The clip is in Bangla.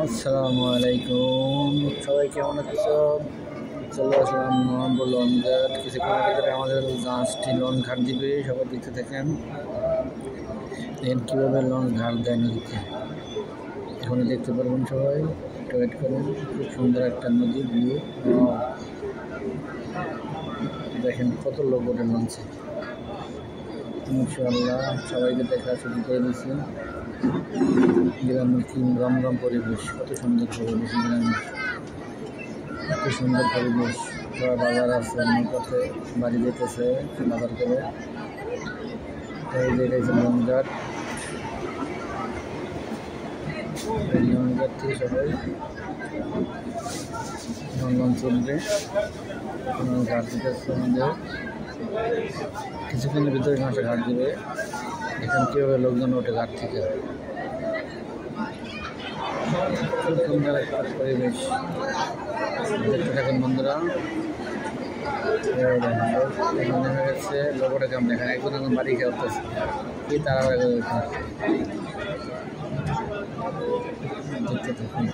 আসসালামু আলাইকুম, সবাই কেমন আছো? চলে আসলাম নভেম্বর লঞ্চ ঘাট। কিছুক্ষণের ভিতরে আমাদের জাহাজটি লঞ্চ ঘাট দিবে, সবাই দেখতে থাকেন। দেখেন কীভাবে লঞ্চ ঘাট দেয় নদীতে, এখানে দেখতে পারবেন। সবাই একটু ওয়েট করেন। খুব সুন্দর একটা নদী ভিউ। দেখেন কত লোক ওঠে লঞ্চে। ইনশাআল্লাহ সবাইকে দেখা শুরু করে দিচ্ছি। গ্রামের কি রমরম পরিবেশ, কত সুন্দর পরিবেশ গ্রামের, এত সুন্দর পরিবেশ। সবাই বাজার আছে, নৌকাতে বাড়ি যেতেছে বাজার করে। এই যে এটা লঞ্চঘাট, এই লঞ্চঘাট থেকে সবাই লঞ্চ উঠবে, ঘাট দিতেছে আমাদের। কিছুক্ষণের ভিতরে মাসে ঘাট দিবে। এখানে কীভাবে লোকজন ওঠে ঘাট থেকে, খুব সুন্দর একটা পরিবেশ। দেখতে থাকেন বন্ধুরা। নেমে গেছে লোকটা কেমন, এখানে একজন এখন বাড়ি খেয়ে উঠতেছে, কি তারা দেখতে থাকুন।